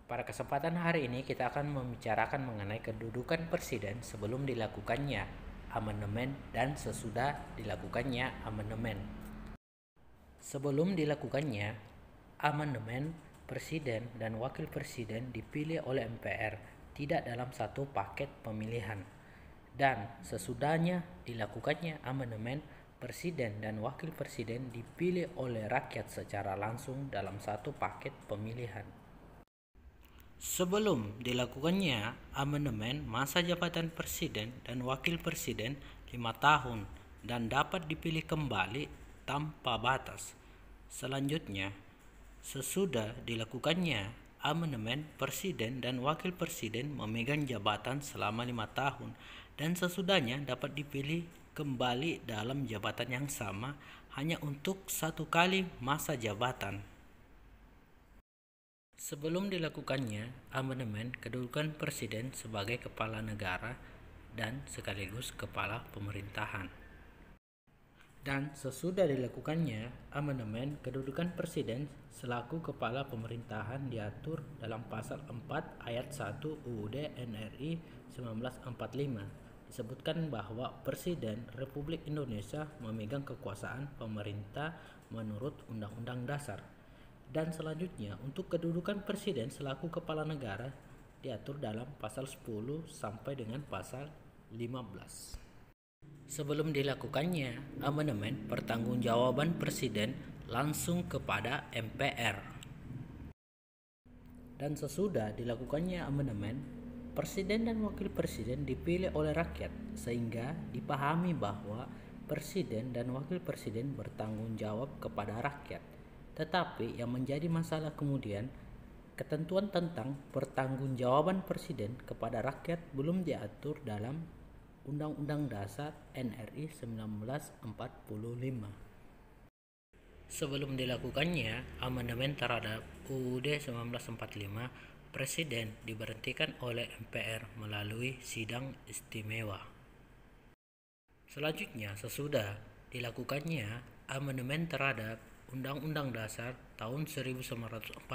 Pada kesempatan hari ini kita akan membicarakan mengenai kedudukan presiden sebelum dilakukannya amandemen dan sesudah dilakukannya amandemen. Sebelum dilakukannya amandemen, presiden dan wakil presiden dipilih oleh MPR tidak dalam satu paket pemilihan. Dan sesudahnya dilakukannya amandemen, presiden dan wakil presiden dipilih oleh rakyat secara langsung dalam satu paket pemilihan. Sebelum dilakukannya amandemen, masa jabatan presiden dan wakil presiden 5 tahun dan dapat dipilih kembali tanpa batas. Selanjutnya, sesudah dilakukannya amandemen, presiden dan wakil presiden memegang jabatan selama 5 tahun dan sesudahnya dapat dipilih kembali dalam jabatan yang sama hanya untuk satu kali masa jabatan. Sebelum dilakukannya amandemen, kedudukan presiden sebagai kepala negara dan sekaligus kepala pemerintahan. Dan sesudah dilakukannya amandemen, kedudukan presiden selaku kepala pemerintahan diatur dalam pasal 4 ayat 1 UUD NRI 1945. Disebutkan bahwa Presiden Republik Indonesia memegang kekuasaan pemerintah menurut Undang-Undang Dasar. Dan selanjutnya, untuk kedudukan presiden selaku kepala negara diatur dalam pasal 10 sampai dengan pasal 15. Sebelum dilakukannya amandemen, pertanggungjawaban presiden langsung kepada MPR. Dan sesudah dilakukannya amandemen, presiden dan wakil presiden dipilih oleh rakyat sehingga dipahami bahwa presiden dan wakil presiden bertanggung jawab kepada rakyat. Tetapi yang menjadi masalah kemudian, ketentuan tentang pertanggungjawaban presiden kepada rakyat belum diatur dalam Undang-Undang Dasar NRI 1945. Sebelum dilakukannya amandemen terhadap UUD 1945, Presiden diberhentikan oleh MPR melalui sidang istimewa. Selanjutnya, sesudah dilakukannya amandemen terhadap Undang-Undang Dasar tahun 1945,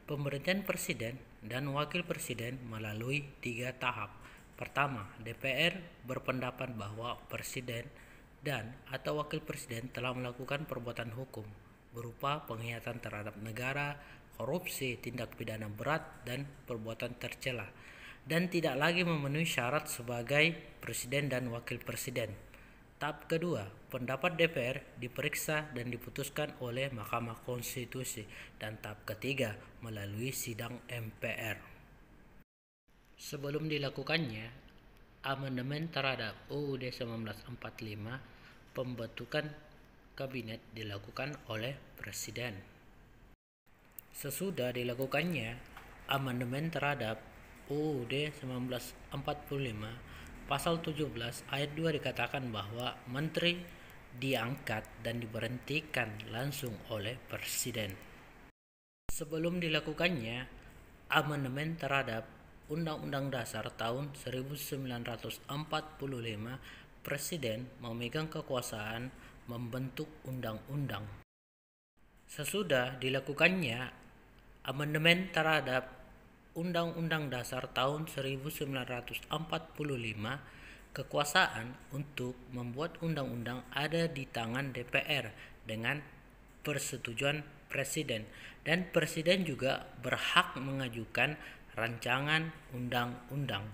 pemerintahan presiden dan wakil presiden melalui 3 tahap. Pertama, DPR berpendapat bahwa presiden dan atau wakil presiden telah melakukan perbuatan hukum berupa pengkhianatan terhadap negara, korupsi, tindak pidana berat, dan perbuatan tercela, dan tidak lagi memenuhi syarat sebagai presiden dan wakil presiden. Tahap kedua, pendapat DPR diperiksa dan diputuskan oleh Mahkamah Konstitusi, dan tahap ketiga melalui sidang MPR. Sebelum dilakukannya amandemen terhadap UUD 1945, pembentukan kabinet dilakukan oleh presiden. Sesudah dilakukannya amandemen terhadap UUD 1945, Pasal 17 ayat 2 dikatakan bahwa menteri diangkat dan diberhentikan langsung oleh presiden. Sebelum dilakukannya amandemen terhadap Undang-Undang Dasar tahun 1945, presiden memegang kekuasaan membentuk undang-undang. Sesudah dilakukannya amandemen terhadap Undang-Undang Dasar tahun 1945, kekuasaan untuk membuat undang-undang ada di tangan DPR dengan persetujuan presiden, dan presiden juga berhak mengajukan rancangan undang-undang.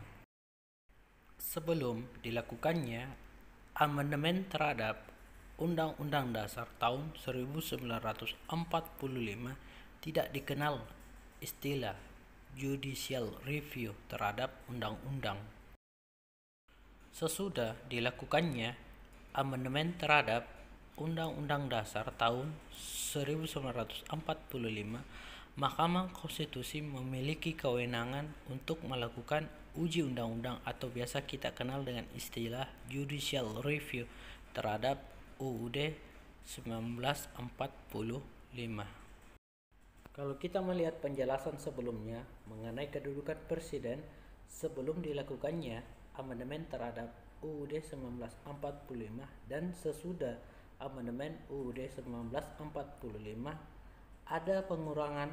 Sebelum dilakukannya amandemen terhadap Undang-Undang Dasar tahun 1945, tidak dikenal istilah judicial review terhadap undang-undang. Sesudah dilakukannya amandemen terhadap Undang-Undang Dasar tahun 1945, Mahkamah Konstitusi memiliki kewenangan untuk melakukan uji undang-undang atau biasa kita kenal dengan istilah judicial review terhadap UUD 1945. Kalau kita melihat penjelasan sebelumnya mengenai kedudukan presiden sebelum dilakukannya amandemen terhadap UUD 1945 dan sesudah amandemen UUD 1945, ada pengurangan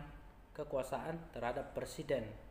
kekuasaan terhadap presiden.